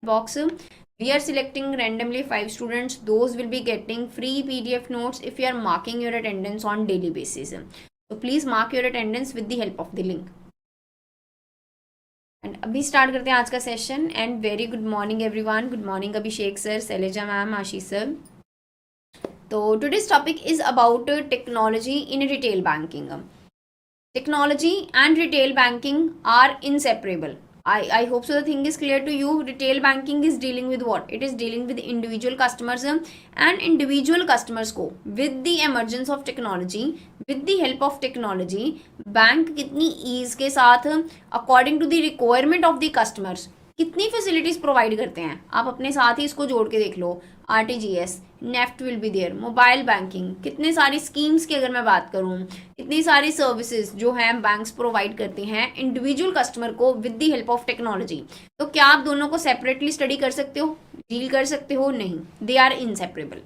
box. We are selecting randomly 5 students. Those will be getting free PDF notes if you are marking your attendance on daily basis. So please mark your attendance with the help of the link. And अभी start करते हैं आज का session. And very good morning everyone. Good morning Abhishek sir, Shaileja ma'am, Ashish sir. तो today's topic is about technology in retail banking. Technology and retail banking are inseparable. I hope so the thing is clear to you. Retail banking is dealing with what? It is dealing with individual customers, and individual customers को with the emergence of technology, with the help of technology, bank कितनी ease के साथ according to the requirement of the customers कितनी facilities provide करते हैं. आप अपने साथ ही इसको जोड़ के देख लो. RTGS, NEFT will be there, mobile banking, कितने सारी स्कीम्स की अगर मैं बात करूं, कितनी सारी सर्विसेज जो हैं बैंक्स प्रोवाइड करती हैं इंडिविजुअल कस्टमर को with the help of technology. तो क्या आप दोनों को सेपरेटली स्टडी कर सकते हो, डील कर सकते हो? नहीं, they are inseparable.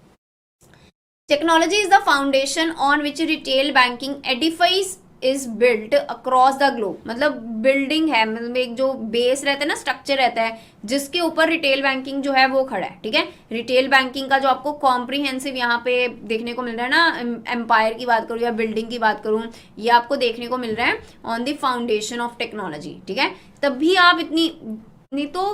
Technology is the foundation on which retail banking edifies is built across the globe. मतलब बिल्डिंग है, मतलब एक जो बेस रहता है ना, स्ट्रक्चर रहता है जिसके ऊपर रिटेल बैंकिंग जो है वो खड़ा है. ठीक है, रिटेल बैंकिंग का जो आपको कॉम्प्रिहेंसिव यहाँ पे देखने को मिल रहा है ना, एम्पायर की बात करूँ या बिल्डिंग की बात करूँ, ये आपको देखने को मिल रहा है on the foundation of technology. ठीक है, तभी आप इतनी, नहीं तो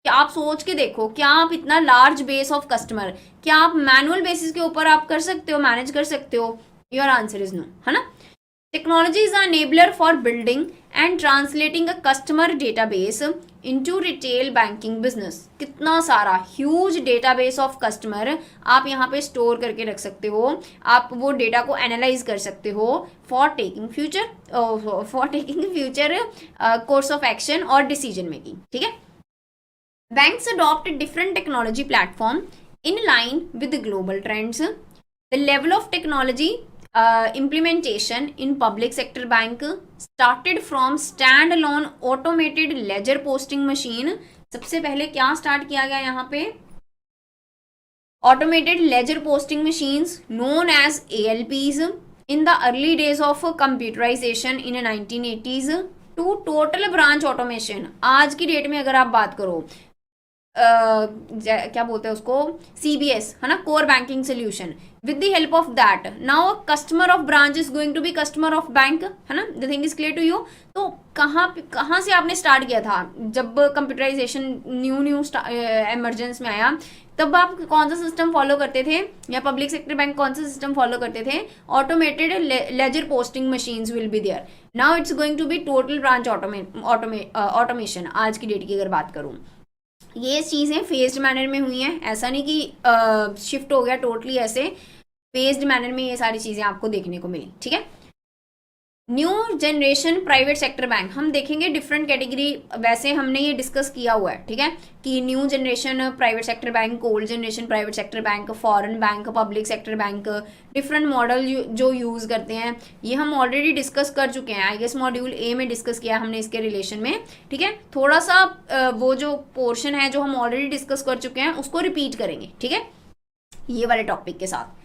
क्या आप सोच के देखो, क्या आप इतना लार्ज बेस ऑफ कस्टमर, क्या आप मैनुअल बेसिस के ऊपर आप कर सकते हो, मैनेज कर सकते हो? योर आंसर इज नो, है ना. Technology is an enabler for building and translating a customer database into retail banking business. कितना सारा huge database of customer आप यहाँ पे store करके रख सकते हो. आप वो data को analyze कर सकते हो for taking future course of action or decision making. ठीक है, banks adopt different technology platform in line with the global trends. The level of technology implementation in public sector bank started from standalone automated ledger posting machine. सबसे पहले क्या start किया गया यहाँ पे? automated ledger posting machines known as ALPs in the early days of computerization in 1980s to total branch automation. आज की date में अगर आप बात करो, क्या बोलते हैं उसको, CBS, है ना, core banking solution. With the help of that now customer of branch is going to be customer of bank, है ना. The thing is clear to you. तो कहाँ से आपने स्टार्ट किया था? जब कंप्यूटराइजेशन न्यू एमरजेंस में आया, तब आप कौन सा सिस्टम फॉलो करते थे, या पब्लिक सेक्टर बैंक कौन सा सिस्टम फॉलो करते थे? Automated ledger posting machines will be there. Now it's going to be total branch automation. आज की डेट की अगर बात करूँ, ये चीज़ें फेज्ड मैनर में हुई हैं. ऐसा नहीं कि शिफ्ट हो गया टोटली, ऐसे फेज्ड मैनर में ये सारी चीज़ें आपको देखने को मिली. ठीक है, new generation private sector bank हम देखेंगे डिफरेंट कैटेगरी. वैसे हमने ये डिस्कस किया हुआ है, ठीक है, कि new generation private sector bank, old generation private sector bank, foreign bank, public sector bank, different model जो यूज़ करते हैं, ये हम ऑलरेडी डिस्कस कर चुके हैं. आई गेस मॉड्यूल ए में डिस्कस किया हमने इसके रिलेशन में. ठीक है, थोड़ा सा वो जो पोर्शन है जो हम ऑलरेडी डिस्कस कर चुके हैं उसको रिपीट करेंगे. ठीक है, ये वाले टॉपिक के साथ.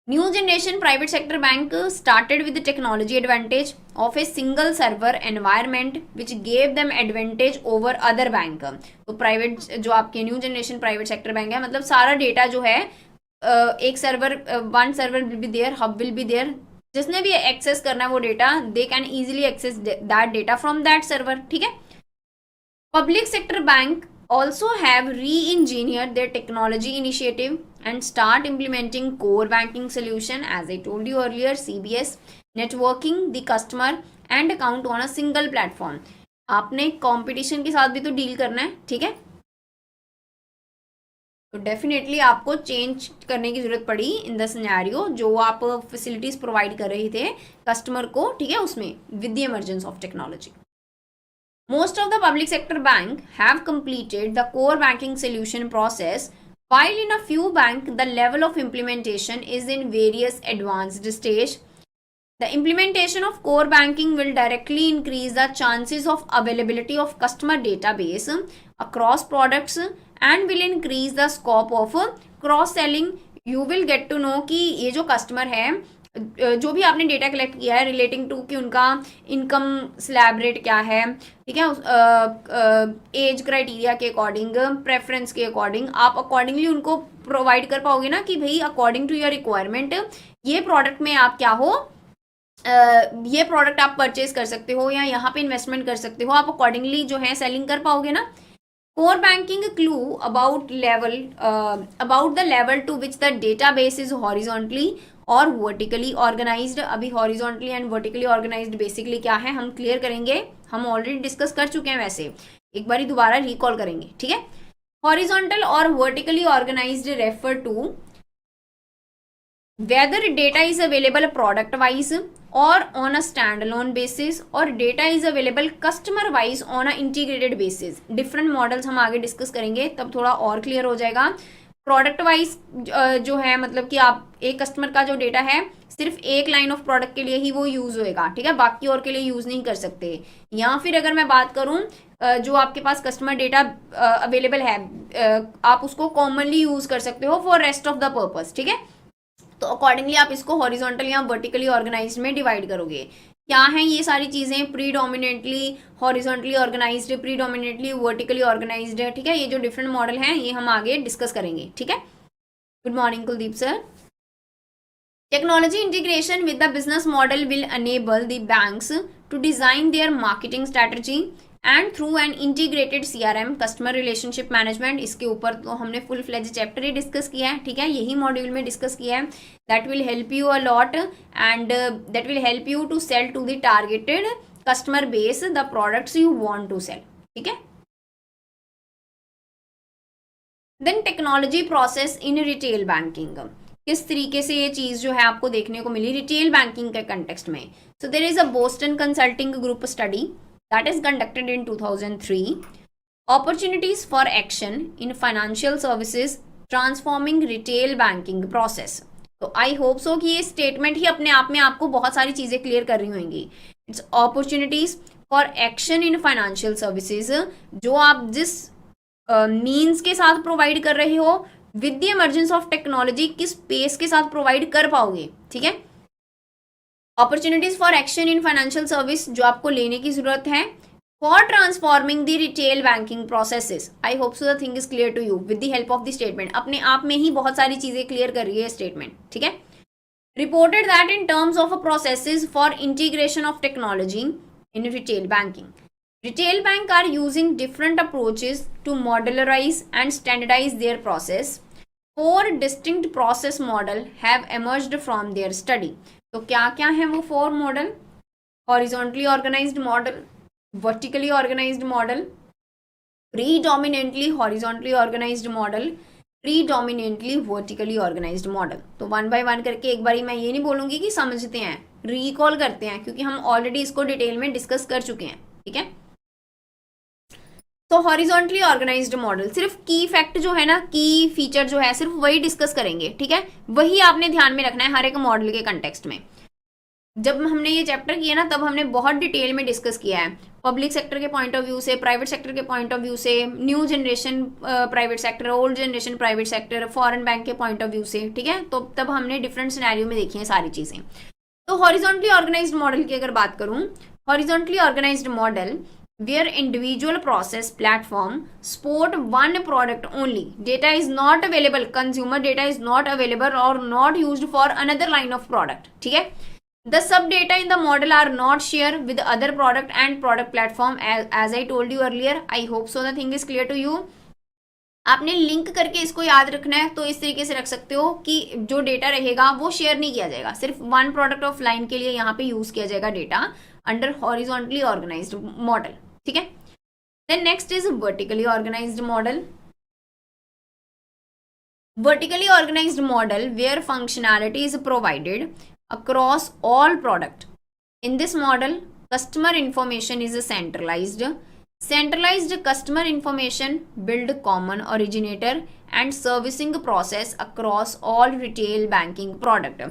New generation private sector bank started with the technology advantage of a single server environment which gave them advantage over other bank. तो प्राइवेट जो आपके new generation private sector bank है, मतलब सारा डेटा जो है एक server, one server will be there, hub will be there. जिसने भी एक्सेस करना है वो data, they can easily access that data from that server. ठीक है, public sector bank also have re-engineered their technology initiative and start implementing core banking solution, as I told you earlier, CBS, networking the customer and account on a single platform. आपने competition के साथ भी तो deal करना है. ठीक है, तो डेफिनेटली आपको चेंज करने की जरूरत पड़ी इन द सिनेरियो जो आप फैसिलिटीज प्रोवाइड कर रहे थे कस्टमर को. ठीक है, उसमें with the emergence of technology. Most of the public sector bank have completed the core banking solution process, while in a few bank the level of implementation is in various advanced stage. The implementation of core banking will directly increase the chances of availability of customer database across products and will increase the scope of cross selling. You will get to know कि ये जो customer है जो भी आपने data collect किया है relating to कि उनका इनकम स्लैब रेट क्या है, ठीक है, एज क्राइटेरिया के अकॉर्डिंग, प्रेफरेंस के अकॉर्डिंग आप अकॉर्डिंगली उनको प्रोवाइड कर पाओगे ना कि भाई अकॉर्डिंग टू योर रिक्वायरमेंट ये प्रोडक्ट में आप क्या हो, ये प्रोडक्ट आप परचेज कर सकते हो या यहाँ पे इन्वेस्टमेंट कर सकते हो, आप अकॉर्डिंगली जो है सेलिंग कर पाओगे ना। Core banking clue about the level to which the database is horizontally और वर्टिकली ऑर्गेनाइज्ड। अभी horizontally and vertically organized basically क्या है हम क्लियर करेंगे, हम ऑलरेडी डिस्कस कर चुके हैं, वैसे एक बार दोबारा रिकॉल करेंगे, ठीक है। हॉरिजॉन्टल और vertically organized refer to whether data is available product wise or on a standalone basis or data is available customer wise on a integrated basis। different models हम आगे डिस्कस करेंगे तब थोड़ा और क्लियर हो जाएगा। प्रोडक्ट वाइज जो है मतलब कि आप एक कस्टमर का जो डेटा है सिर्फ एक लाइन ऑफ प्रोडक्ट के लिए ही वो यूज होएगा, ठीक है, बाकी और के लिए यूज नहीं कर सकते। या फिर अगर मैं बात करूं जो आपके पास कस्टमर डेटा अवेलेबल है आप उसको कॉमनली यूज कर सकते हो for rest of the purpose, ठीक है। तो अकॉर्डिंगली आप इसको हॉरिजॉन्टल या वर्टिकली ऑर्गेनाइज्ड में डिवाइड करोगे। क्या है ये सारी चीजें, predominately horizontally organized, predominately vertically organized, ठीक है। ये जो डिफरेंट मॉडल हैं ये हम आगे डिस्कस करेंगे, ठीक है। Good morning Kuldeep sir. Technology integration with the business model will enable the banks to design their marketing strategy and through an integrated CRM customer relationship management. इसके ऊपर तो हमने फुल फ्लेज चैप्टर ही डिस्कस किया है, ठीक है, यही मॉड्यूल में डिस्कस किया है। That will help you a lot and that will help you to sell to the targeted customer base the products you want to sell, ठीक है। Then technology process in retail banking, किस तरीके से ये चीज जो है आपको देखने को मिली रिटेल बैंकिंग के कंटेक्स्ट में। So there is a Boston Consulting Group study that is conducted in 2003, opportunities for action in financial services transforming retail banking process। तो आई होप सो कि ये स्टेटमेंट ही अपने आप में आपको बहुत सारी चीजें क्लियर कर रही होंगी। It's opportunities for action in financial services, जो आप जिस मीन्स के साथ प्रोवाइड कर रहे हो with the emergence of technology किस पेस के साथ प्रोवाइड कर पाओगे, ठीक है। Opportunities for action in financial service जो आपको लेने की जरूरत है for transforming the retail banking processes. I hope so the thing is clear to you with the help of the statement. अपने आप में ही बहुत सारी चीजें क्लियर कर रही है स्टेटमेंट, ठीक है। Reported that in terms of processes for integration of technology in retail banking, retail bank are using different approaches to modularise and standardise their process. 4 distinct process model have emerged from their study. तो क्या क्या है वो 4 model? Horizontally organised model, vertically organised model, predominantly horizontally organised model, predominantly vertically organised model. तो 1 bye 1 करके एक बारी मैं ये नहीं बोलूंगी कि समझते हैं, रिकॉल करते हैं, क्योंकि हम ऑलरेडी इसको डिटेल में डिस्कस कर चुके हैं, ठीक है। तो हॉरिजॉन्टली ऑर्गेनाइज्ड मॉडल सिर्फ की फैक्ट जो है ना, की फीचर जो है सिर्फ वही डिस्कस करेंगे, ठीक है। वही आपने ध्यान में रखना है हर एक मॉडल के कंटेक्स्ट में। जब हमने ये चैप्टर किया ना तब हमने बहुत डिटेल में डिस्कस किया है पब्लिक सेक्टर के पॉइंट ऑफ व्यू से, प्राइवेट सेक्टर के पॉइंट ऑफ व्यू से, new generation private sector, old generation private sector, foreign bank के पॉइंट ऑफ व्यू से, ठीक है। तो तब हमने डिफरेंट सिनेरियो में देखी है सारी चीजें। तो हॉरिजॉन्टली ऑर्गेनाइज्ड मॉडल की अगर बात करूं, horizontally organised model where individual process platform support one product only, data is not available, consumer data is not available or not used for another line of product, ठीक है। the sub data in the model are not shared with other product and product platform as I told you earlier। I hope so the thing is clear to you। आपने link करके इसको याद रखना है, तो इस तरीके से रख सकते हो कि जो डेटा रहेगा वो शेयर नहीं किया जाएगा, सिर्फ वन प्रोडक्ट ऑफ लाइन के लिए यहाँ पे यूज किया जाएगा data under horizontally organised model, ठीक है। Then next is vertically organised model. Vertically organised model where functionality is provided across all product. In this model customer information is centralized. Centralized customer information build common originator and servicing process across all retail banking product.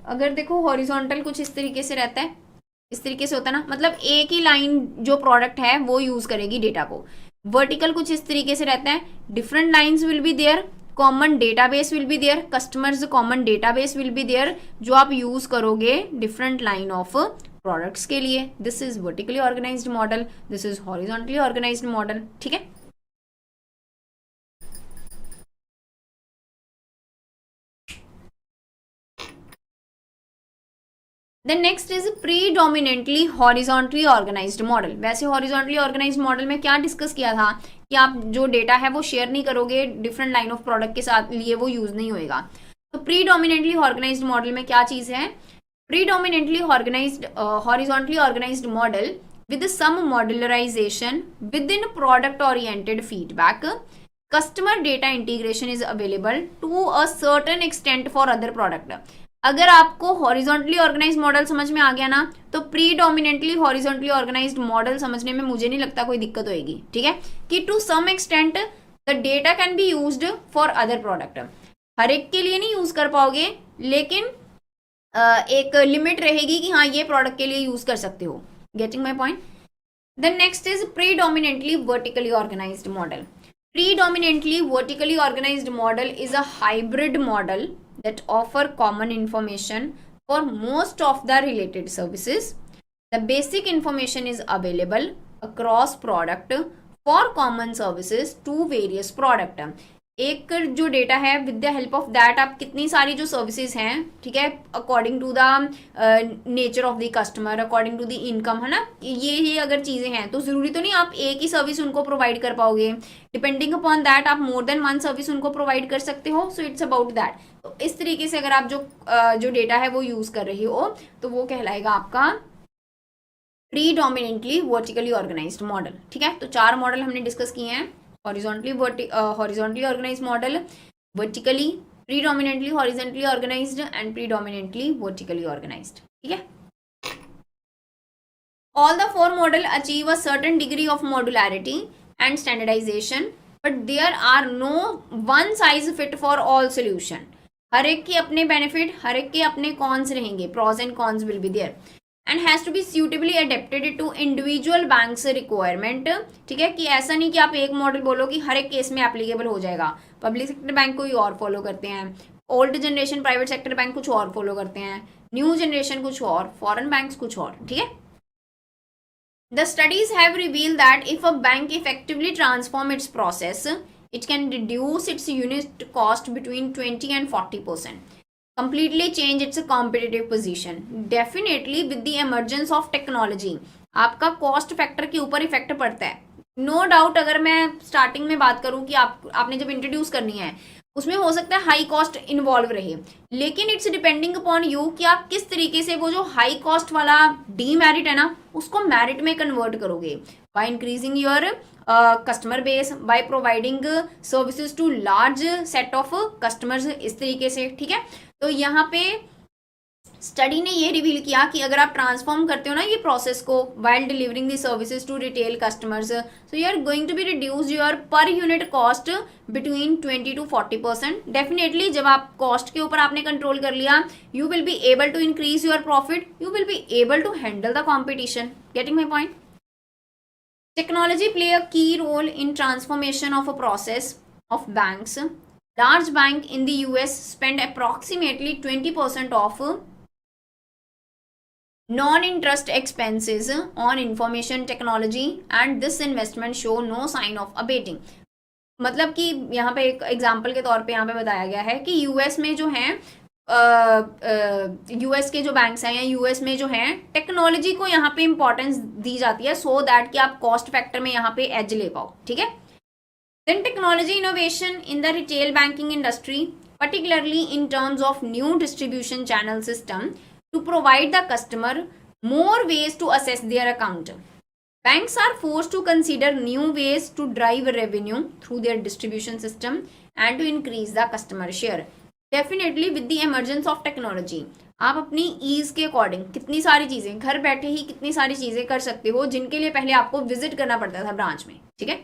अगर देखो horizontal कुछ इस तरीके से रहता है, इस तरीके से होता है ना, मतलब एक ही लाइन जो प्रोडक्ट है वो यूज करेगी डेटा को। वर्टिकल कुछ इस तरीके से रहता है, different lines will be there common database will be there, customers common database will be there, जो आप यूज करोगे डिफरेंट लाइन ऑफ प्रोडक्ट्स के लिए. This is vertically organised model, this is horizontally organised model. ठीक है. Then next is predominantly horizontally organised model. वैसे horizontally organised model में क्या डिस्कस किया था कि आप जो डेटा है वो शेयर नहीं करोगे डिफरेंट लाइन ऑफ प्रोडक्ट के साथ, लिए वो यूज नहीं होएगा. तो प्रीडोमिनेंटली ऑर्गेनाइज्ड मॉडल में क्या चीज है? Predominantly organized horizontally organised model with some modularization within product oriented feedback, customer data integration is available to a certain extent for other product. अगर आपको हॉरिजॉन्टली ऑर्गेनाइज्ड मॉडल समझ में आ गया ना, तो प्रीडोमिनेंटली हॉरिजॉन्टली ऑर्गेनाइज्ड मॉडल समझने में मुझे नहीं लगता कोई दिक्कत होगी. ठीक है, कि to some extent the data can be used for other product. हर एक के लिए नहीं यूज कर पाओगे, लेकिन एक लिमिट रहेगी कि हाँ ये प्रोडक्ट के लिए यूज कर सकते हो. Getting my point? Then next is predominantly vertically organized model. Predominantly vertically organized model is a hybrid model that offer common information for most of the related services. The basic information is available across product for common services to various product. एक जो data है with the help of that आप कितनी सारी जो services हैं, ठीक है, according to the nature of the customer, according to the income, है ना, ये अगर चीजें हैं तो जरूरी तो नहीं आप एक ही सर्विस उनको प्रोवाइड कर पाओगे. डिपेंडिंग अपॉन दैट आप मोर देन वन सर्विस उनको प्रोवाइड कर सकते हो. So it's about that. तो इस तरीके से अगर आप जो डेटा है वो यूज कर रही हो तो वो कहलाएगा आपका प्रीडोमिनेंटली वर्टिकली ऑर्गेनाइज्ड मॉडल. ठीक है, तो 4 मॉडल हमने डिस्कस किए हैं. horizontally organized model, vertically, predominantly horizontally organized and predominantly vertically organized. ठीक है. All the 4 model achieve a certain degree of modularity and standardization, but there are no one size fit for all solution. हर एक के अपने benefit, हर एक के अपने cons रहेंगे, pros and cons will be there. And has to be suitably adapted to individual banks requirement. ठीक है, कि ऐसा नहीं कि आप एक मॉडल बोलो कि हर एक केस में एप्लीकेबल हो जाएगा. पब्लिक सेक्टर बैंक कोई और फॉलो करते हैं, old generation private sector bank कुछ और फॉलो करते हैं, न्यू जनरेशन कुछ और, फॉरेन बैंक्स कुछ और. ठीक है. The studies have reveal that if a bank effectively transform it's process, it can reduce its unit cost between 20 and 40%. completely change its competitive position. Definitely with the emergence of technology आपका cost factor के ऊपर effect पड़ता है. No doubt. अगर मैं starting में बात करूं कि आपने जब इंट्रोड्यूस करनी है उसमें हो सकता है हाई कॉस्ट इन्वॉल्व रहे, लेकिन इट्स डिपेंडिंग अपॉन यू कि आप किस तरीके से वो जो हाई कॉस्ट वाला डीमेरिट है ना उसको मेरिट में कन्वर्ट करोगे. By increasing your customer base, by providing services to large set of customers, इस तरीके से. ठीक है, तो यहाँ पे स्टडी ने ये रिवील किया कि अगर आप ट्रांसफॉर्म करते हो ना ये प्रोसेस को while delivering the services to retail customers, so you are going to be reduce your per unit cost between 20 to 40%. Definitely जब आप कॉस्ट के ऊपर आपने कंट्रोल कर लिया, you will be able to increase your profit, you will be able to handle the competition. Getting my point? Technology play a key role in transformation of a process of banks. Large bank in the US spend approximately 20% of non-interest expenses on information technology and this investment show no sign of abating. मतलब कि यहाँ पे एक example के तौर पे यहाँ पे बताया गया है कि यूएस में जो है यूएस के जो बैंक्स हैं या यूएस में जो हैं टेक्नोलॉजी को यहाँ पे इंपॉर्टेंस दी जाती है सो दैट कि आप कॉस्ट फैक्टर में यहाँ पे एज ले पाओ. ठीक है. Then technology innovation in the retail banking industry, particularly in terms of new distribution channel system to provide the customer more ways to assess their account. Banks are forced to consider new ways to drive revenue through their distribution system and to increase the customer share. Definitely with the emergence of technology, आप अपनी ease के according कितनी सारी चीजें घर बैठे ही कितनी सारी चीजें कर सकते हो जिनके लिए पहले आपको विजिट करना पड़ता था ब्रांच में. ठीक है.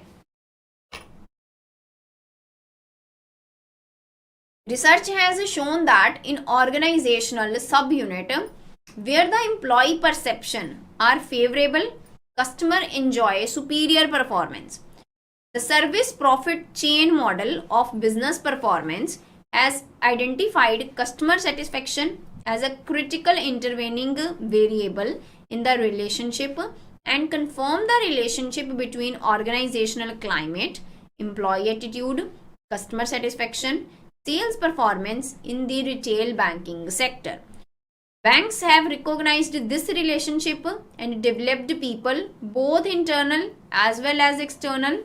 Research has shown that in organizational subunit where the employee perception are favorable, customer enjoy superior performance. The service profit chain model of business performance has identified customer satisfaction as a critical intervening variable in the relationship and confirm the relationship between organizational climate, employee attitude, customer satisfaction, sales performance in the retail banking sector. Banks have recognized this relationship and developed people, both internal as well as external,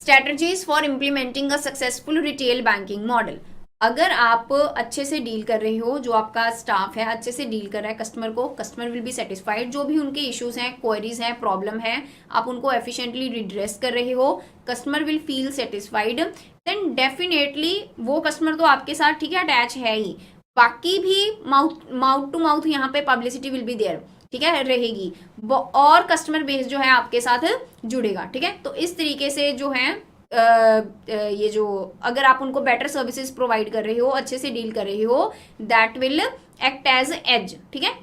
strategies for implementing a successful retail banking model. अगर आप अच्छे से deal कर रहे हो, जो आपका staff है अच्छे से डील कर रहा है कस्टमर को, कस्टमर विल बी सेटिस्फाइड. जो भी उनके इश्यूज हैं, क्वेरीज हैं, प्रॉब्लम है, आप उनको एफिशिएंटली रिड्रेस कर रहे हो, customer will feel satisfied, then definitely वो कस्टमर तो आपके साथ ठीक है अटैच है ही, बाकी भी माउथ टू माउथ यहाँ पे पब्लिसिटी विल बी देयर, ठीक है, रहेगी, और कस्टमर बेस जो है आपके साथ जुड़ेगा. ठीक है, तो इस तरीके से जो है ये जो अगर आप उनको बेटर सर्विसेज प्रोवाइड कर रहे हो, अच्छे से डील कर रहे हो, that will act as as. ठीक है,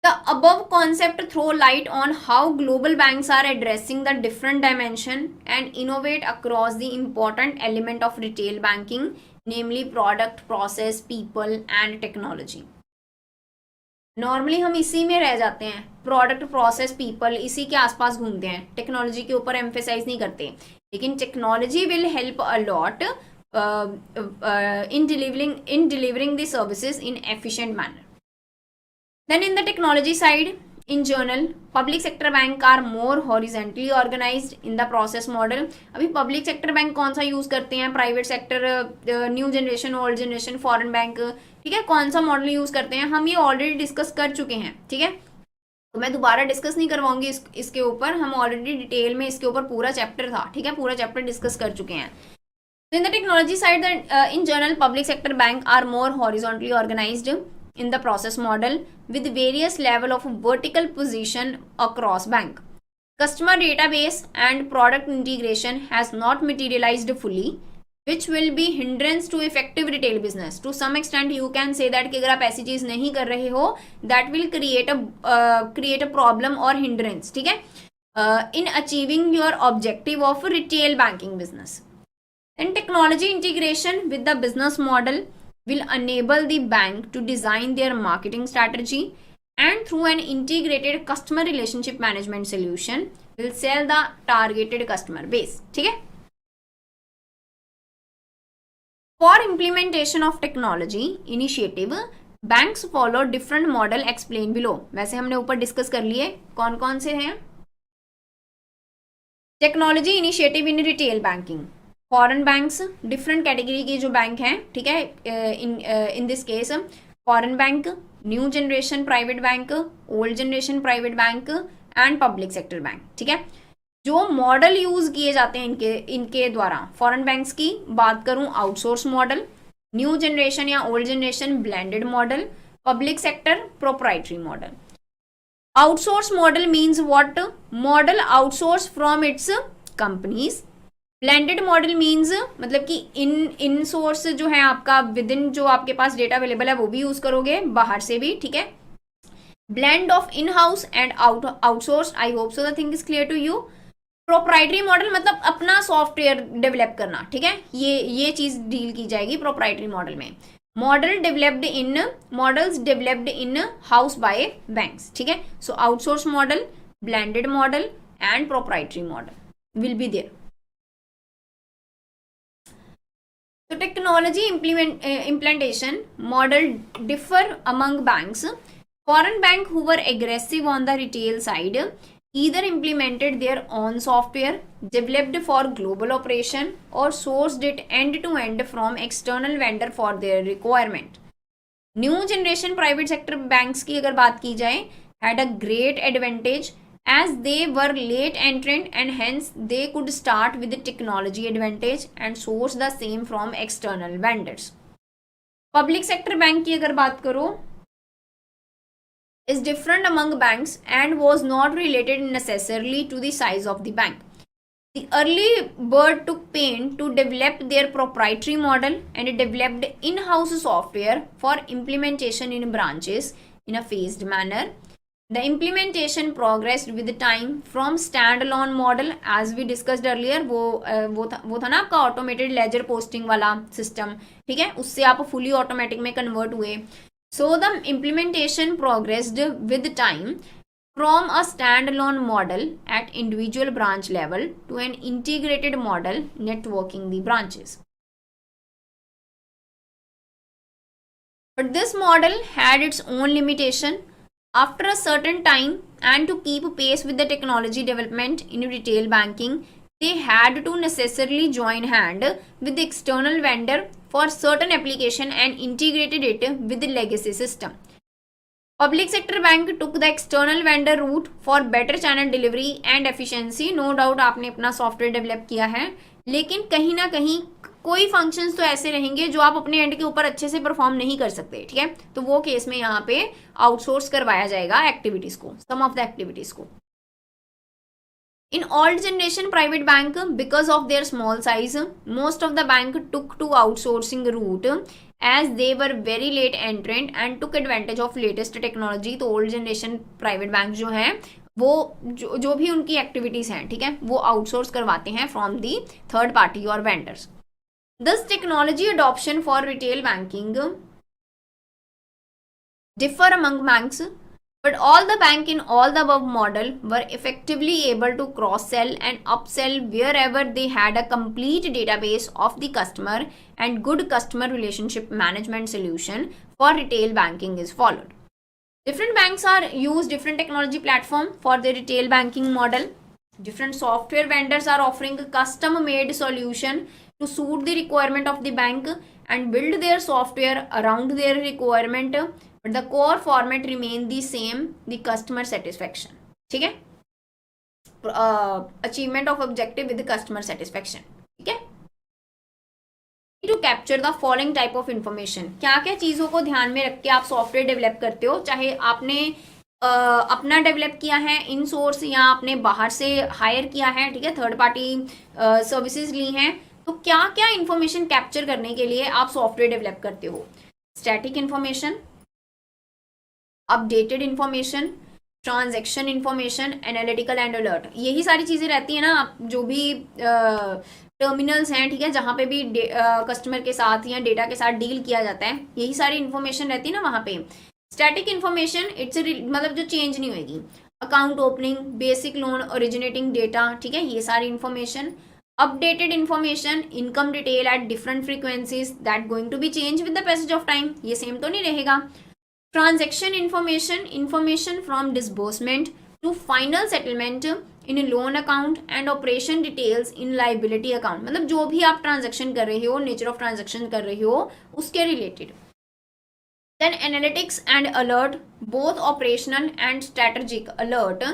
the above concept throw light on how global banks are addressing the different dimension and innovate across the important element of retail banking, namely product, process, people and technology. Normally हम इसी में रह जाते हैं, product, process, people, इसी के आसपास घूमते हैं, टेक्नोलॉजी के ऊपर एम्फेसाइज नहीं करते. लेकिन technology will help a lot in delivering the services in efficient manner. Then in the technology side, in general, public sector bank are more horizontally organized in the process model. अभी public sector bank कौन सा use करते हैं, private sector, new generation, old generation, foreign bank, ठीक है, कौन सा model use करते हैं, हम ये ऑलरेडी डिस्कस कर चुके हैं. ठीक है, तो मैं दोबारा डिस्कस नहीं करवाऊंगी इसके ऊपर, हम ऑलरेडी डिटेल में इसके ऊपर पूरा चैप्टर था. ठीक है, पूरा चैप्टर डिस्कस कर चुके हैं. In the technology side, in general, public sector bank are more horizontally organized in the process model with various level of vertical position across bank. Customer database and product integration has not materialized fully, which will be hindrance to effective retail business. To some extent, you can say that कि अगर आप ऐसी चीज नहीं कर रहे हो, that will create a problem or hindrance. ठीक है, in achieving your objective of retail banking business. And technology integration with the business model will enable the bank to design their marketing strategy and through an integrated customer relationship management solution will sell the targeted customer base. ठीक है, for implementation of technology initiative, banks follow different model explained below. वैसे हमने ऊपर discuss कर लिए कौन कौन से हैं. Technology initiative in retail banking, foreign banks, different category के जो बैंक हैं. ठीक है, in this case foreign bank, new generation private bank, old generation private bank and public sector bank. ठीक है, जो मॉडल यूज किए जाते हैं इनके द्वारा, फॉरेन बैंक्स की बात करूं आउटसोर्स मॉडल, न्यू जनरेशन या old generation blended model, public sector proprietary model. Outsource model means what, model outsource from its companies. Blended model means मतलब कि इन सोर्स जो है आपका विद इन जो आपके पास डेटा अवेलेबल है वो भी यूज करोगे, बाहर से भी. ठीक है, blend of in house and outsource. I hope so the thing is clear to you. Proprietary model मतलब अपना सॉफ्टवेयर डेवलप करना. ठीक है, ये चीज डील की जाएगी प्रोप्राइटरी मॉडल में. Models developed in house by banks. ठीक है, so outsource model, blended model and proprietary model will be there. So technology implementation model differ among banks. Foreign bank who were aggressive on the retail side either implemented their own software developed for global operation or sourced it end to end from external vendor for their requirement. New generation private sector banks की अगर बात की जाए had a great advantage as they were late entrant and hence they could start with the technology advantage and source the same from external vendors. Public sector bank की अगर बात करो is different among banks and was not related necessarily to the size of the bank. The early bird took pain to develop their proprietary model and developed in-house software for implementation in branches in a phased manner. The implementation progressed with time from standalone model as we discussed earlier, वो था ना आपका automated ledger posting वाला system, ठीक है, उससे आप fully automatic में कन्वर्ट हुए. So the implementation progressed with time from a standalone model at individual branch level to an integrated model networking the branches. But this model had its own limitation. After a certain time, and to keep pace with the technology development in retail banking, they had to necessarily join hand with the external vendor for certain application and integrated it with the legacy system. Public sector bank took the external vendor route for better channel delivery and efficiency. No doubt आपने अपना software develop किया है, लेकिन कहीं ना कहीं कोई functions तो ऐसे रहेंगे जो आप अपने एंड के ऊपर अच्छे से परफॉर्म नहीं कर सकते, ठीक है, तो वो केस में यहाँ पे आउटसोर्स करवाया जाएगा एक्टिविटीज को, सम ऑफ द एक्टिविटीज को. In old generation private bank, because of their small size, most of the bank took to outsourcing route as they were very late entrant and took advantage of latest technology. तो old generation private bank जो है वो जो भी उनकी activities हैं, ठीक है, वो आउटसोर्स करवाते हैं फ्रॉम दी थर्ड पार्टी और vendors. Thus technology adoption for retail banking differ among banks, but all the bank in all the above model were effectively able to cross-sell and upsell wherever they had a complete database of the customer and good customer relationship management solution for retail banking is followed. Different banks are use different technology platform for their retail banking model. Different software vendors are offering a custom-made solution to suit the requirement of the bank and build their software around their requirement, but the core format remain the same, the customer satisfaction. ठीक है, achievement of objective with the customer satisfaction. ठीक है, to capture the following type of information. क्या क्या चीजों को ध्यान में रख के आप सॉफ्टवेयर डेवलप करते हो, चाहे आपने अपना डेवलप किया है इन सोर्स या आपने बाहर से हायर किया है, ठीक है, थर्ड पार्टी सर्विसेज ली हैं, तो क्या क्या इंफॉर्मेशन कैप्चर करने के लिए आप सॉफ्टवेयर डेवलप करते हो. Static information, updated information, transaction information, analytical and alert, यही सारी चीजें रहती है ना. आप जो भी टर्मिनल्स हैं, ठीक है, जहाँ पे भी कस्टमर के साथ या डेटा के साथ डील किया जाता है, यही सारी इंफॉर्मेशन रहती है ना वहाँ पे. स्टैटिक इंफॉर्मेशन इट्स मतलब जो चेंज नहीं होगी. Account opening, basic loan originating data, ठीक है, ये सारी information. Updated information, income detail at different frequencies that going to be change with the passage of time, ये सेम तो नहीं रहेगा. Transaction information, information from disbursement to final settlement in loan account and operation details in liability account, मतलब जो भी आप transaction कर रहे हो, नेचर ऑफ ट्रांजैक्शन कर रहे हो, उसके related. Then analytics and alert, both operational and strategic alert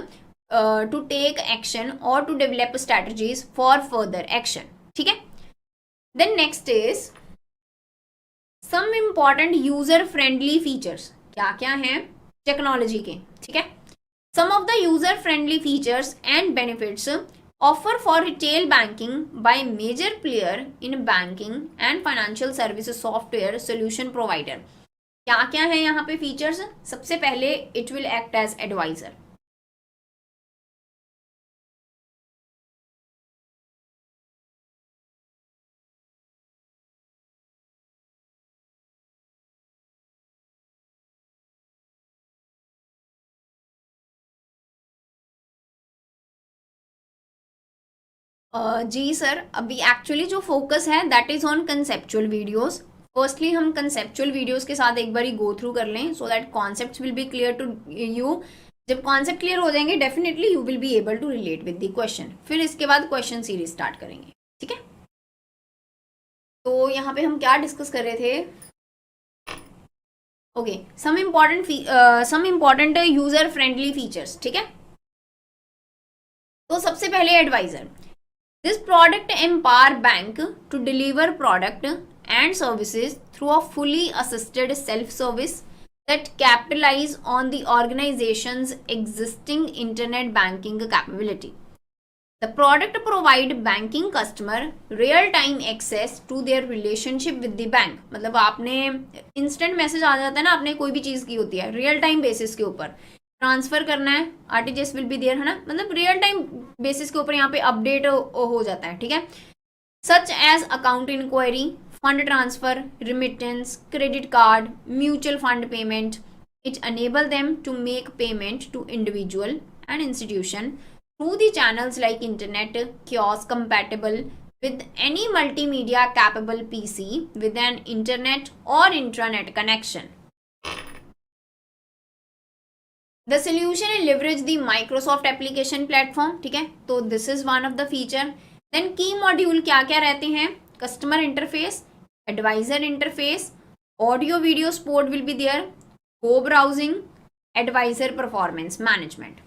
to take action or to develop strategies for further action. ठीक है. Then next is some important user friendly features. क्या क्या हैं technology के, ठीक है. Some of the user friendly features and benefits offer for retail banking by major player in banking and financial services software solution provider. क्या क्या है यहाँ पे फीचर्स. सबसे पहले it will act as advisor. जी सर, अभी एक्चुअली जो फोकस है that is on conceptual videos. Firstly हम कंसेप्चुअल वीडियोस के साथ एक बार गो थ्रू कर लें so that concepts will be clear to you. जब कॉन्सेप्ट क्लियर हो जाएंगे definitely you will be able to relate with the question. फिर इसके बाद क्वेश्चन सीरीज स्टार्ट करेंगे, ठीक है. तो यहाँ पे हम क्या डिस्कस कर रहे थे. Okay, some important user friendly features, ठीक है. तो सबसे पहले advisor. This product empower bank to deliver product and services through a fully assisted self-service that capitalize on the organization's existing internet banking capability. The product provide banking customer real-time access to their relationship with the bank. मतलब आपने instant message आ जाता है ना, आपने कोई भी चीज़ की होती है रियल टाइम बेसिस के ऊपर, ट्रांसफर करना है, आरटीजीएस विल बी देयर, है ना, मतलब रियल टाइम बेसिस के ऊपर यहाँ पे अपडेट हो जाता है, ठीक है। Such as account inquiry, fund transfer, remittance, credit card, mutual fund payment, it enable them to make payment to individual and institution through the channels like internet, kiosk compatible with any multimedia capable PC with an internet or intranet connection. The solution will leverage the Microsoft application platform, ठीक है, तो this is one of the feature. Then key module क्या क्या रहते हैं, customer interface, advisor interface, audio video support will be there, co-browsing, advisor performance management.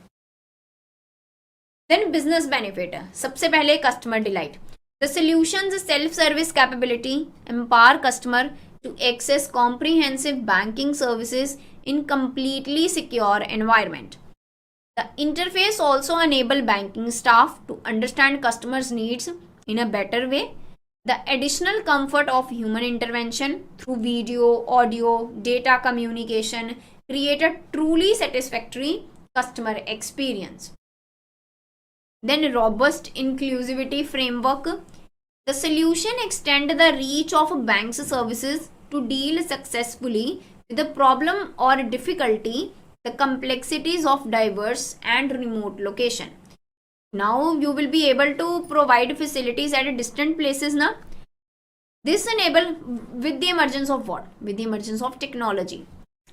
Then business benefit, सबसे पहले customer delight. The solution's self-service capability empower customer to access comprehensive banking services in completely secure environment. The interface also enable banking staff to understand customers' needs in a better way. The additional comfort of human intervention through video, audio, data communication create a truly satisfactory customer experience. Then robust inclusivity framework. The solution extend the reach of bank's services to deal successfully with the problem or difficulty, the complexities of diverse and remote location. Now you will be able to provide facilities at distant places now. This enable with the emergence of what? With the emergence of technology.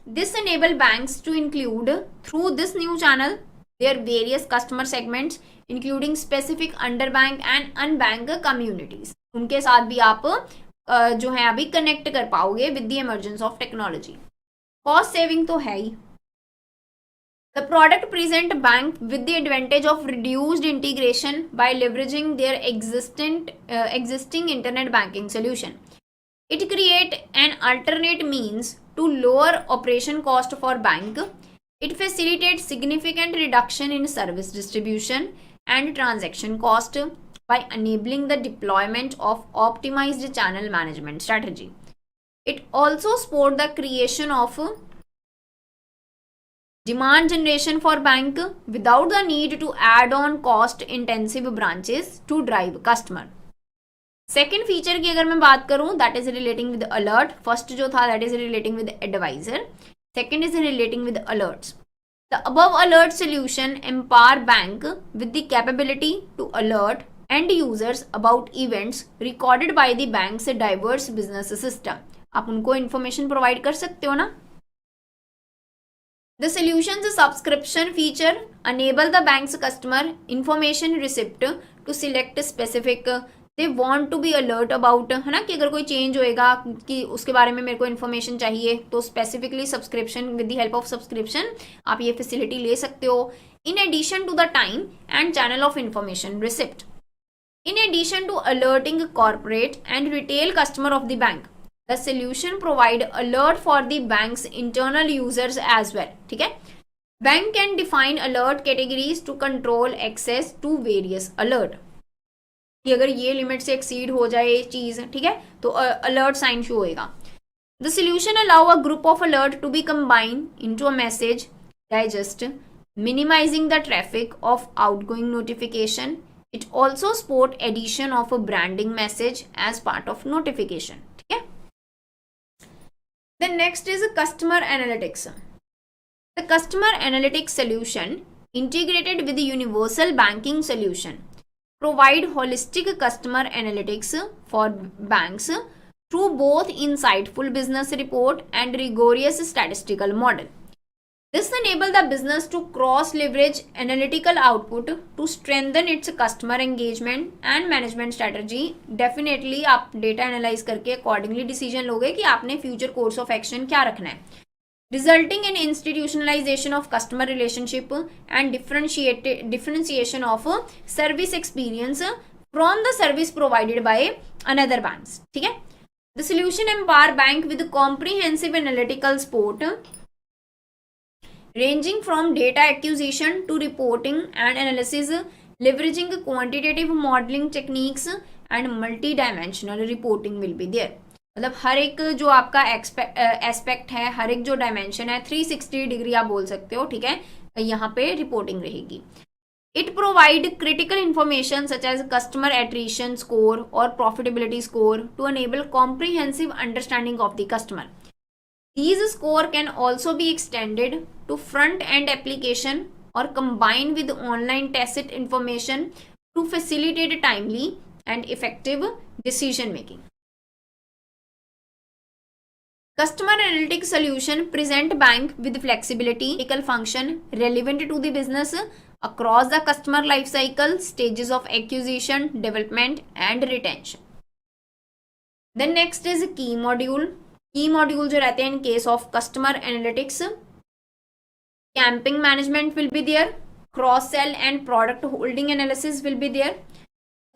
This enable banks to include through this new channel their various customer segments including specific underbank and unbanked communities. उनके साथ भी आप जो है अभी connect कर पाओगे with the emergence of technology. Cost saving तो है ही. The product present bank with the advantage of reduced integration by leveraging their existing internet banking solution. It create an alternate means to lower operation cost for bank. It facilitates significant reduction in service distribution and transaction cost by enabling the deployment of optimized channel management strategy. It also support the creation of demand generation for bank without the need to add on cost intensive branches to drive customer. Second feature की अगर मैं बात करूं that is relating with alert. First जो था that is relating with advisor, second is relating with alerts. The above alert solution empower bank with the capability to alert end users about events recorded by the banks diverse business system. आप उनको information provide कर सकते हो ना. The solution's subscription feature enable the bank's customer information receipt to select specific they want to be alert about, है ना, कि अगर कोई चेंज होएगा कि उसके बारे में मेरे को इन्फॉर्मेशन चाहिए तो specifically subscription with the help of subscription आप ये फैसिलिटी ले सकते हो. In addition to the time and channel of information receipt. In addition to alerting corporate and retail customer of the bank, the solution provide alert for the bank's internal users as well. ठीक है, bank can define alert categories to control access to various alert. कि अगर ये limit से exceed हो जाए चीज, ठीक है, तो अलर्ट साइन शो होएगा. The solution allow a group of alert to be combined into a message digest, minimizing the traffic of outgoing notification. It also support addition of a branding message as part of notification. ठीक है. Then next is customer analytics. The customer analytics solution integrated with the universal banking solution provide holistic customer analytics for banks through both insightful business report and rigorous statistical model. This enable the business to cross leverage analytical output to strengthen its customer engagement and management strategy. Definitely आप data analyze करके accordingly decision लोगे कि आपने future course of action क्या रखना है. Resulting in institutionalization of customer relationship and differentiation of service experience from the service provided by another banks. ठीक है. The solution empower bank with comprehensive analytical support ranging from data acquisition to reporting and analysis, leveraging quantitative modeling techniques and multi-dimensional reporting will be there. मतलब हर एक जो आपका aspect है, हर एक जो dimension है 360 डिग्री आप बोल सकते हो, ठीक है, यहाँ पे रिपोर्टिंग रहेगी. It provide critical information such as customer attrition score or profitability score to enable comprehensive understanding of the customer. These score can also be extended to front-end application or combined with online tacit information to facilitate timely and effective decision making. Customer analytics solution present bank with flexibility, critical function relevant to the business across the customer life cycle, stages of acquisition, development and retention. Then next is key module. Key module जो रहते हैं in case of customer analytics, campaign management will be there, cross sell and product holding analysis will be there,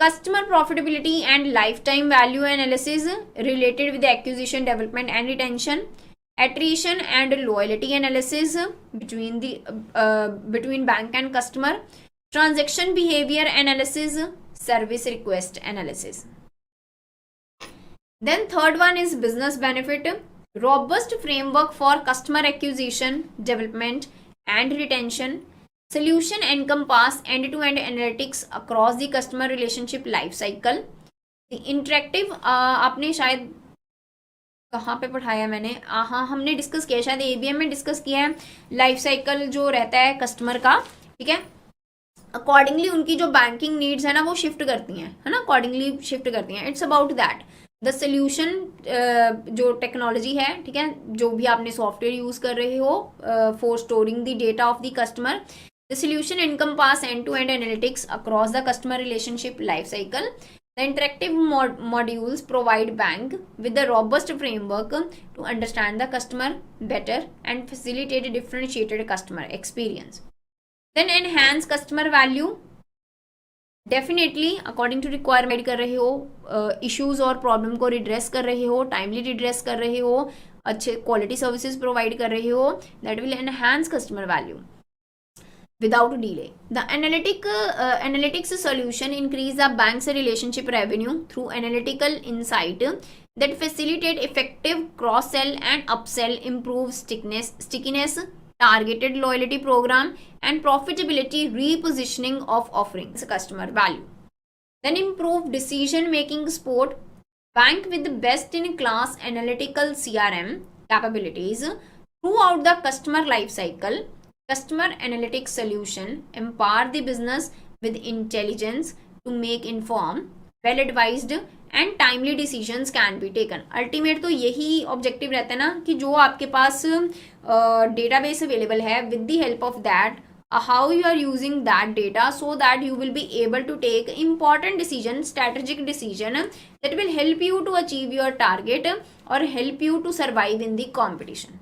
customer profitability and lifetime value analysis related with the acquisition, development and retention, attrition and loyalty analysis between bank and customer, transaction behavior analysis, service request analysis. Then third one is business benefit, robust framework for customer acquisition, development and retention. Solution encompass end-to-end analytics across the customer relationship life cycle. The interactive आपने शायद कहाँ पे पढ़ाया मैंने, हाँ हमने discuss किया, शायद ABM में डिस्कस किया है. लाइफ साइकिल जो रहता है कस्टमर का, ठीक है, अकॉर्डिंगली उनकी जो बैंकिंग नीड्स है ना वो शिफ्ट करती हैं, है ना, अकॉर्डिंगली शिफ्ट करती हैं. It's about that the solution, जो टेक्नोलॉजी है, ठीक है, जो भी आपने सॉफ्टवेयर यूज कर रहे हो for storing the data of the customer. The solution encompass end-to-end analytics across the customer relationship life cycle. The interactive modules provide bank with a robust framework to understand the customer better and facilitate a differentiated customer experience. Then enhance customer value. Definitely according to requirement कर रहे हो, issues और problem को redress कर रहे हो, timely redress कर रहे हो, अच्छे quality services provide कर रहे हो, that will enhance customer value without delay. The analytics solution increase the bank's relationship revenue through analytical insight that facilitate effective cross-sell and upsell, improve stickiness, targeted loyalty program and profitability repositioning of offerings, customer value. Then improve decision making support. Bank with the best in class analytical CRM capabilities throughout the customer life cycle. Customer analytics solution empower the business with intelligence to make informed, well advised and timely decisions can be taken. Ultimate तो यही objective रहता है ना कि जो आपके पास database available है, with the help of that how you are using that data so that you will be able to take important decision, strategic decision that will help you to achieve your target or help you to survive in the competition.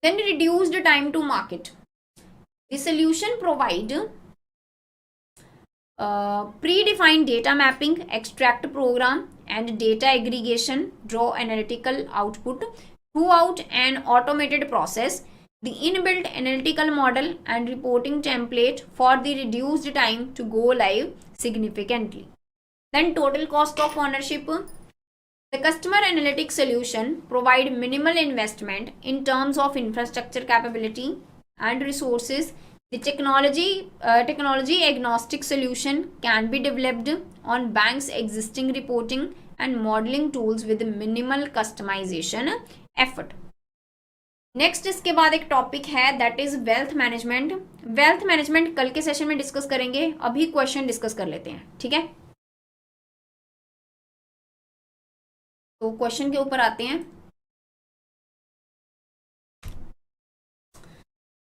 Then reduce the time to market. The solution provide predefined data mapping, extract program and data aggregation, draw analytical output throughout an automated process. The inbuilt analytical model and reporting template for the reduced time to go live significantly. Then total cost of ownership. The customer analytics solution provide minimal investment in terms of infrastructure capability and resources. The technology agnostic solution can be developed on bank's existing reporting and modeling tools with minimal customization effort. Next इसके बाद एक topic है that is wealth management. Wealth management कल के session में discuss करेंगे, अभी question discuss कर लेते हैं, ठीक है. तो क्वेश्चन के ऊपर आते हैं.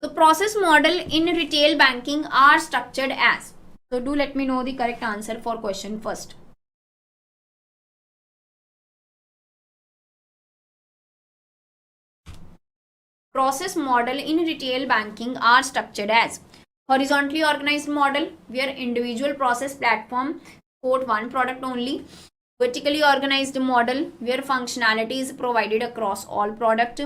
तो process model in retail banking are structured as. So do let me know the correct answer for question first. Process model in retail banking are structured as horizontally organized model where individual process platform support one product only, vertically organized model where functionality is provided across all product,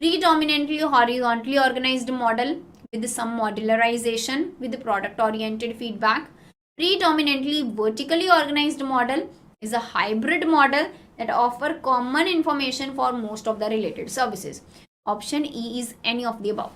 predominantly horizontally organized model with some modularization with product oriented feedback, predominantly vertically organized model is a hybrid model that offer common information for most of the related services. Option E is any of the above.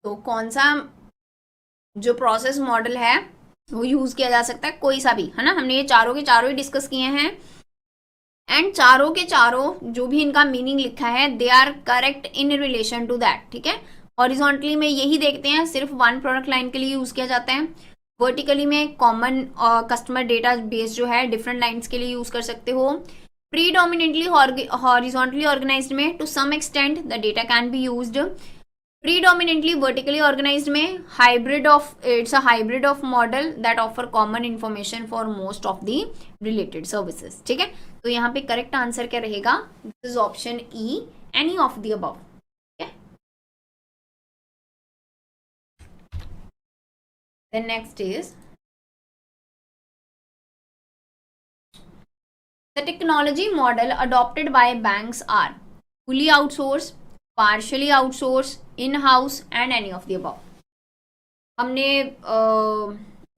तो कौन सा जो process model है वो use किया जा सकता है, कोई सा भी, है ना. हमने ये चारों के चारों ही डिस्कस किए हैं एंड चारों के चारों जो भी इनका मीनिंग लिखा है they are correct in relation to that. ठीक है. हॉरिजॉन्टली में यही देखते हैं, सिर्फ वन प्रोडक्ट लाइन के लिए यूज किया जाता है. वर्टिकली में कॉमन कस्टमर डेटा बेस जो है डिफरेंट लाइन्स के लिए यूज कर सकते हो. प्रीडोमिनेटली हॉरिजॉन्टली ऑर्गेनाइज्ड में to some extent the data can be used. Predominantly vertically organized में it's a hybrid of model that offer common information for most of the related services. ठीक है. तो यहाँ पे करेक्ट आंसर क्या रहेगा? This is option E, any of the above. Then next is the technology model adopted by banks are fully outsourced, partially outsourced, in-house and any of the above. हमने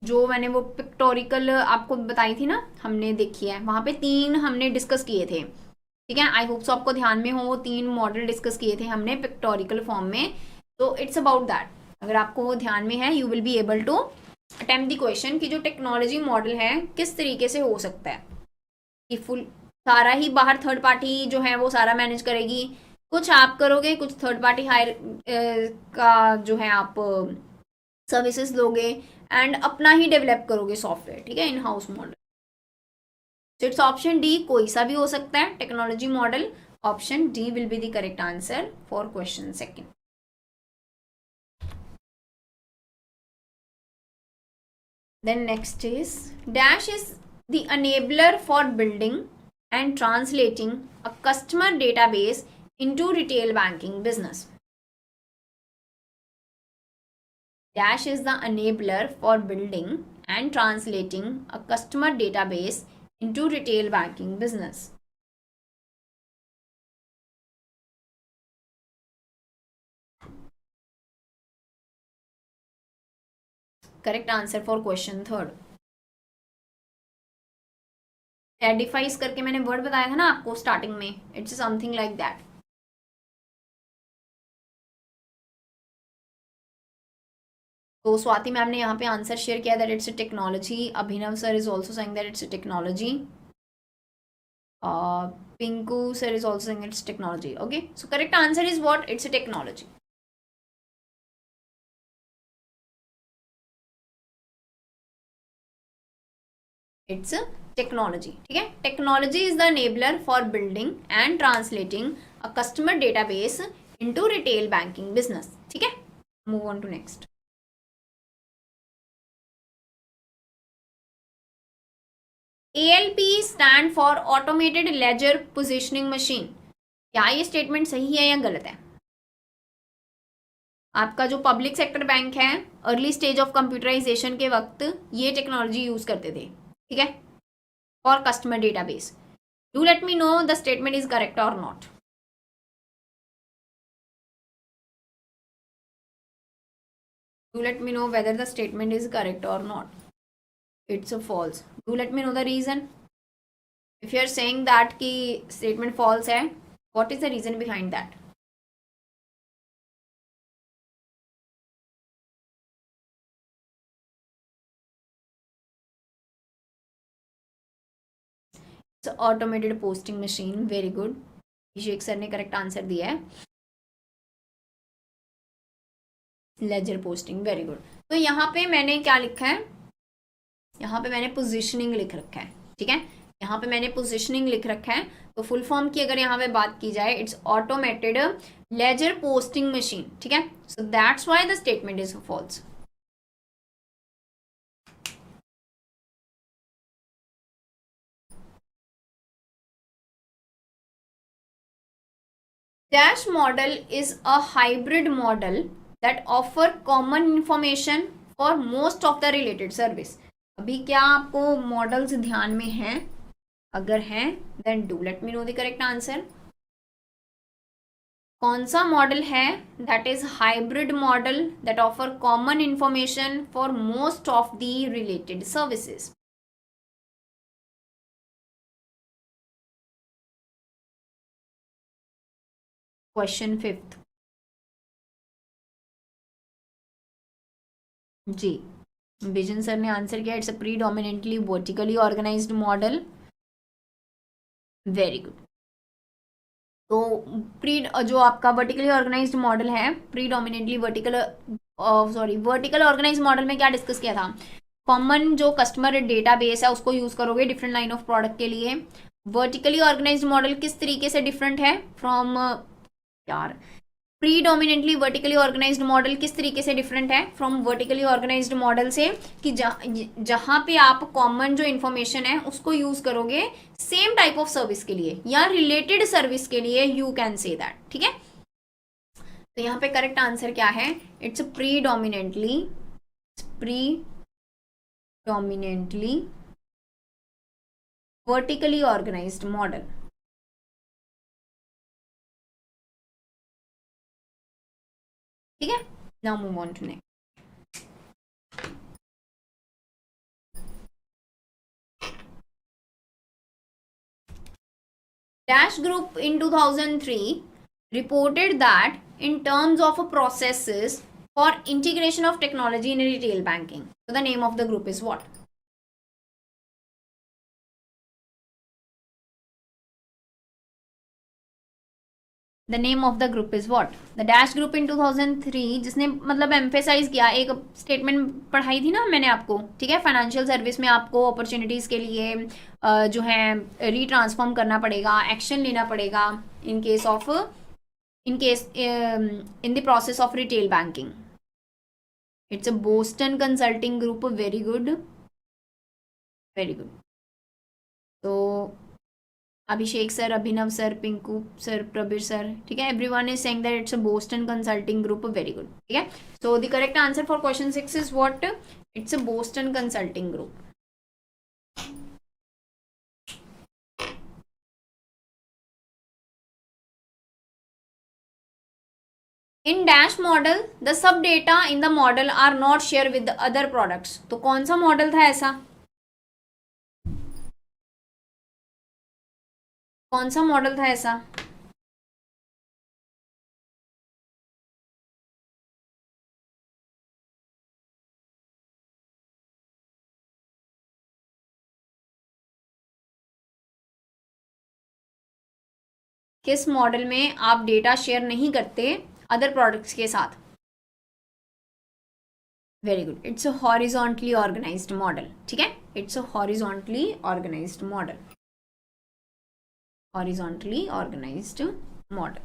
जो मैंने वो पिक्टोरिकल आपको बताई थी ना, हमने देखी है, वहां पे 3 हमने डिस्कस किए थे. ठीक है. आई होप सो आपको ध्यान में हो, वो 3 मॉडल डिस्कस किए थे हमने पिक्टोरिकल फॉर्म में. तो इट्स अबाउट दैट. अगर आपको वो ध्यान में है you will be able to attempt the question कि जो टेक्नोलॉजी मॉडल है किस तरीके से हो सकता है. कि फुल सारा ही बाहर थर्ड पार्टी जो है वो सारा मैनेज करेगी, कुछ आप करोगे, कुछ थर्ड पार्टी हायर का जो है आप सर्विसेज दोगे एंड अपना ही डेवलप करोगे सॉफ्टवेयर. ठीक है. In house model. So it's option D, कोई सा भी हो सकता है technology model. Option D will be the correct answer for question second. Then next is dash is the enabler for building and translating a customer database into retail banking business. Dash is the enabler for building and translating a customer database into retail banking business. Correct answer for question third. एडिफाइज करके मैंने word बताया था ना आपको starting में, it's something like that. तो Swati ma'am ने यहाँ पे आंसर शेयर किया that it's a technology. Abhinav sir is also saying that it's a technology. Pinku sir is also saying it's technology. Okay. So correct answer is what? It's a technology. It's a technology. ठीक है. Technology is the enabler for building and translating a customer database into retail banking business. ठीक है. Move on to next. ALP stand for Automated Ledger Positioning Machine. क्या ये statement सही है या गलत है? आपका जो पब्लिक सेक्टर बैंक है अर्ली स्टेज ऑफ कंप्यूटराइजेशन के वक्त ये टेक्नोलॉजी यूज करते थे. ठीक है. For customer database. Do let me know the statement is correct or not. Do let me know whether the statement is correct or not. It's a false. Do let me know the reason. If you are saying that कि statement false है, what is the reason behind that? Automated posting machine. Very good. Abhishek sir ने correct answer दिया है. Ledger posting. Very good. तो यहाँ पे मैंने क्या लिखा है? यहाँ पे मैंने पोजिशनिंग लिख रखा है. ठीक है. यहाँ पे मैंने पोजिशनिंग लिख रखा है. तो फुल फॉर्म की अगर यहाँ पे बात की जाए, it's automated ledger posting machine. ठीक है. So that's why the statement is false. Dash model is a hybrid model that offer common information for most of the related service. अभी क्या आपको मॉडल्स ध्यान में हैं? अगर हैं then do let me know the correct answer. कौन सा मॉडल है that is hybrid model that offer common information for most of the related services? Question fifth जी, विजन सर ने आंसर किया, it's a predominantly vertically organised model. Very good. तो प्री जो आपका वर्टिकली ऑर्गेनाइज्ड मॉडल है, predominantly vertical vertical organized model में क्या डिस्कस किया था? कॉमन जो कस्टमर डेटाबेस है उसको यूज करोगे डिफरेंट लाइन ऑफ प्रोडक्ट के लिए। वर्टिकली ऑर्गेनाइज्ड मॉडल किस तरीके से डिफरेंट है फ्रॉम, यार, प्रीडोमिनेंटली वर्टिकली ऑर्गेनाइज्ड मॉडल किस तरीके से डिफरेंट है फ्रॉम वर्टिकली ऑर्गेनाइज्ड मॉडल से? कि जहां पे आप कॉमन जो इन्फॉर्मेशन है उसको यूज करोगे सेम टाइप ऑफ सर्विस के लिए या रिलेटेड सर्विस के लिए, यू कैन से दैट। ठीक है, तो यहाँ पे करेक्ट आंसर क्या है? It's predominantly vertically organised model. ठीक है, now move on to next. Dash Group in 2003 reported that in terms of processes for integration of technology in retail banking. So the name of the group is what? The name of the group is what? The Dash Group in 2003 जिसने मतलब emphasise किया, एक statement पढ़ाई थी ना मैंने आपको, ठीक है, फाइनेंशियल सर्विस में आपको अपॉर्चुनिटीज के लिए जो है रीट्रांसफॉर्म करना पड़ेगा, एक्शन लेना पड़ेगा in case of in the process of retail banking. It's a Boston Consulting Group. Very good, very good. तो Abhishek sir, Abhinav sir, Pinku sir, Prabir sir, ठीक है, everyone is saying that it's a Boston Consulting Group. Very good. ठीक है, so the correct answer for question 6 is what? It's a Boston Consulting Group. In dash model the sub data in the model are not share with other products. तो कौन सा model था ऐसा? कौन सा model था ऐसा? किस मॉडल में आप डेटा शेयर नहीं करते अदर प्रोडक्ट्स के साथ? Very good, it's a horizontally organised model. ठीक है, it's a horizontally organised model. Horizontally organised model.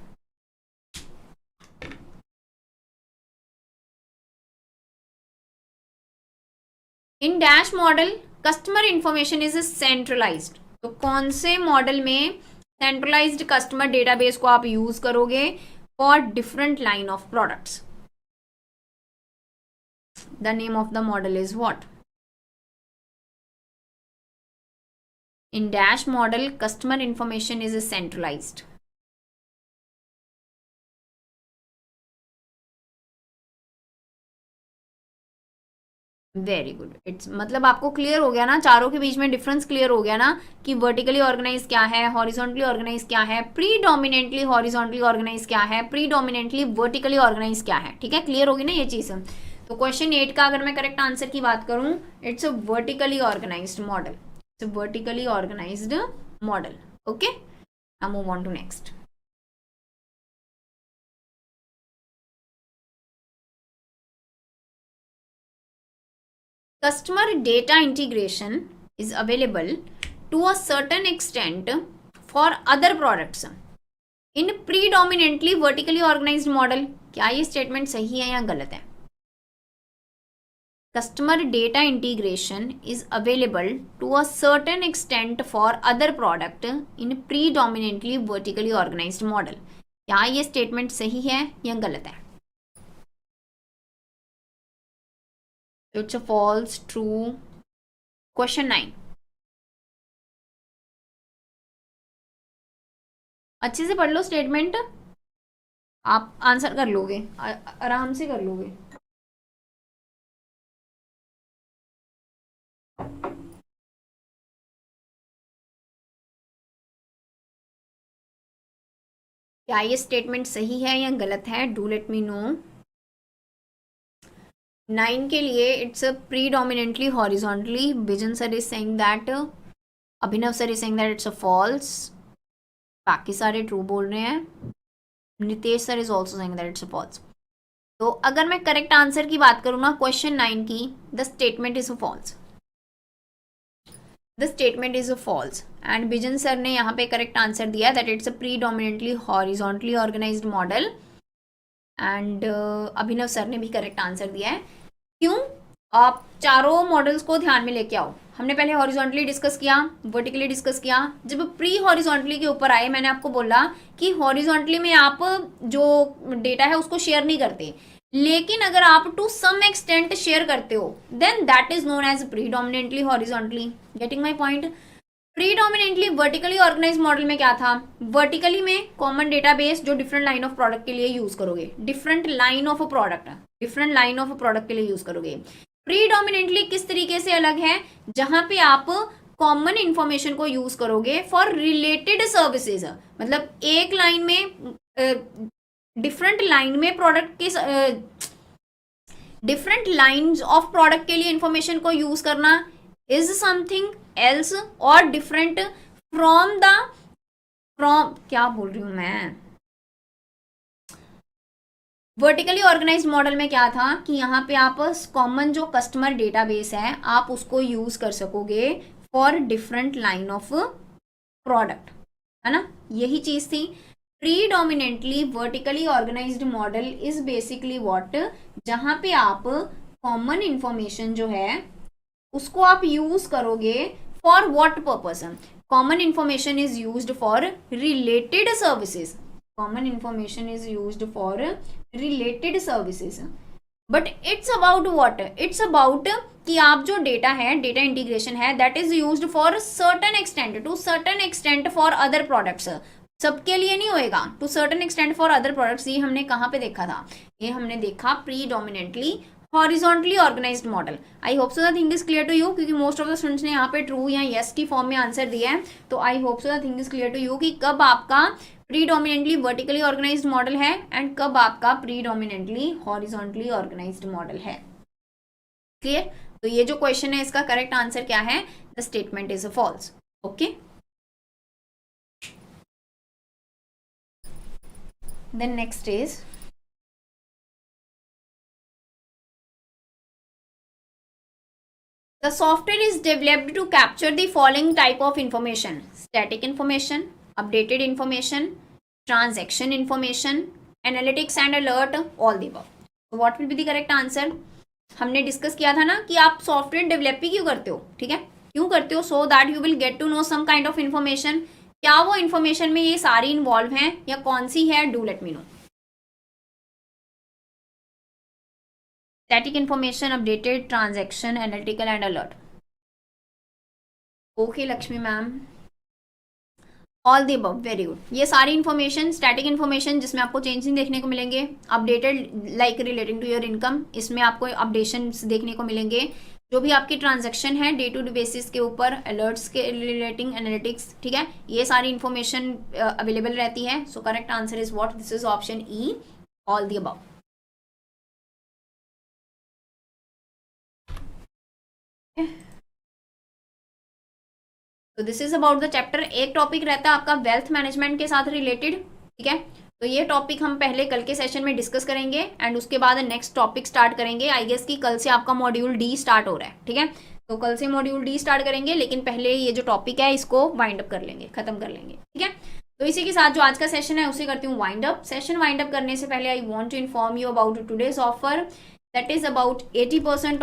In dash model customer information is centralized. तो कौन से मॉडल में सेंट्रलाइज्ड कस्टमर डेटाबेस को आप यूज करोगे for different line of products? The name of the model is what? In dash model customer information is centralised. Very good. It's मतलब आपको clear हो गया ना, चारों के बीच में डिफरेंस क्लियर हो गया ना कि वर्टिकली ऑर्गेनाइज क्या है, हॉरिजॉन्टली ऑर्गेनाइज क्या है, प्रीडोमिनेंटली हॉरिजॉन्टली ऑर्गेनाइज क्या है, प्रीडोमिनेंटली वर्टिकली ऑर्गेनाइज क्या है। ठीक है, क्लियर होगी ना ये चीज? तो क्वेश्चन 8 का अगर मैं करेक्ट आंसर की बात करूं, it's a vertically organised model. It's a vertically organised model. Okay, now move on to next. Customer data integration is available to a certain extent for other products in predominantly vertically organized model। क्या ये statement सही है या गलत है? Customer data integration is available to a certain extent for other product in predominantly vertically organized model। क्या ये statement सही है या गलत है? It's a false, true, question 9 अच्छे से पढ़ लो स्टेटमेंट, आप आंसर कर लोगे, आराम से कर लोगे। क्या ये स्टेटमेंट सही है या गलत है? Do let me no. 9 के लिए it's predominantly horizontally, Vision sir is saying that, Abhinav sir is saying that it's a false, बाकी सारे ट्रू बोल रहे हैं, Nitesh sir is also saying that it's a false. तो अगर मैं करेक्ट आंसर की बात करूँ ना क्वेश्चन 9 की, the statement is a false, the statement is a false. And Vision sir ने यहाँ पे करेक्ट आंसर दिया that it's a predominantly horizontally organised model. And Abhinav sir ने भी करेक्ट आंसर दिया है। क्यों? आप चारों मॉडल्स को ध्यान में लेके आओ। हमने पहले हॉरिजॉन्टली डिस्कस किया, वर्टिकली डिस्कस किया। जब प्री हॉरिजॉन्टली के ऊपर आए, मैंने आपको बोला कि हॉरिजॉन्टली में आप जो डेटा है उसको शेयर नहीं करते, लेकिन अगर आप टू सम एक्सटेंट शेयर करते हो then that is known as predominantly horizontally. Getting my point? Predominantly vertically organize model में क्या था? वर्टिकली में कॉमन डेटाबेस जो डिफरेंट लाइन ऑफ प्रोडक्ट के लिए यूज करोगे, डिफरेंट लाइन ऑफ प्रोडक्ट के लिए यूज करोगे। प्रीडोमिनेंटली किस तरीके से अलग है? जहां पे आप कॉमन इंफॉर्मेशन को यूज करोगे फॉर रिलेटेड सर्विसेज, मतलब एक लाइन में डिफरेंट लाइन में प्रोडक्ट के डिफरेंट लाइन्स ऑफ प्रोडक्ट के लिए इंफॉर्मेशन को यूज करना इज समथिंग एल्स और डिफरेंट फ्रॉम क्या बोल रही हूं मैं? वर्टिकली ऑर्गेनाइज्ड मॉडल में क्या था कि यहाँ पे आप कॉमन जो कस्टमर डेटाबेस है आप उसको यूज कर सकोगे for different line of product, है ना? यही चीज थी। Predominantly vertically organised model is basically what, जहां पे आप कॉमन इंफॉर्मेशन जो है उसको आप यूज करोगे for what purpose? Common information is used for related services, common information is used for related services. But it's about what? It's about कि आप जो डेटा है, डेटा इंटीग्रेशन है, that is used for certain extent, to certain extent for other products. सबके लिए नहीं होएगा, to certain extent for other products. ये हमने कहाँ पे देखा था? ये हमने देखा predominantly horizontally organised model. I hope so the thing is clear to you, क्योंकि मोस्ट ऑफ द स्टूडेंट्स ने यहाँ पे ट्रू या येस की फॉर्म में आंसर दिया है। तो I hope so the thing is clear to you कि कब आपका प्रीडोमिनेंटली वर्टिकली ऑर्गेनाइज्ड मॉडल है एंड कब आपका प्रीडोमिनेंटली हॉरिजॉन्टली ऑर्गेनाइज्ड मॉडल है। क्लियर? तो ये जो क्वेश्चन है इसका करेक्ट आंसर क्या है? The statement is a false. Okay, then next is the software is developed to capture the following type of information: static information, updated information, transaction information, analytics and alert, all the above. So what will be the correct answer? हमने discuss किया था ना कि आप software develop ही क्यों करते हो, ठीक है? क्यों करते हो? So that you will get to know some kind of information. क्या वो इंफॉर्मेशन में ये सारी इन्वॉल्व हैं या कौन सी है? Do let me no. Static information, updated, transaction, analytical and alert. Okay, Lakshmi ma'am. All the above, very good. ये सारी इन्फॉर्मेशन, स्टैटिक इन्फॉर्मेशन जिसमें आपको चेंजेस देखने को मिलेंगे, updated like relating to your income, इसमें आपको अपडेशन देखने को मिलेंगे। जो भी आपकी ट्रांजैक्शन है डे टू डे बेसिस के ऊपर, अलर्ट्स के रिलेटिंग, एनालिटिक्स, ठीक है, ये सारी इन्फॉर्मेशन अवेलेबल रहती है। So correct answer is what? This is option E, all the above. तो this is about the chapter. एक टॉपिक रहता है आपका वेल्थ मैनेजमेंट के साथ रिलेटेड, ठीक है? तो ये टॉपिक हम पहले कल के सेशन में डिस्कस करेंगे एंड उसके बाद नेक्स्ट टॉपिक स्टार्ट करेंगे। आई गेस कि कल से आपका मॉड्यूल डी स्टार्ट हो रहा है, ठीक है? तो कल से मॉड्यूल डी स्टार्ट करेंगे, लेकिन पहले ये जो टॉपिक है इसको वाइंड अप कर लेंगे, खत्म कर लेंगे, ठीक है? तो इसी के साथ जो आज का सेशन है उसे करती हूँ wind up. Session wind up करने से पहले I want to inform you about today's offer, that is about 80%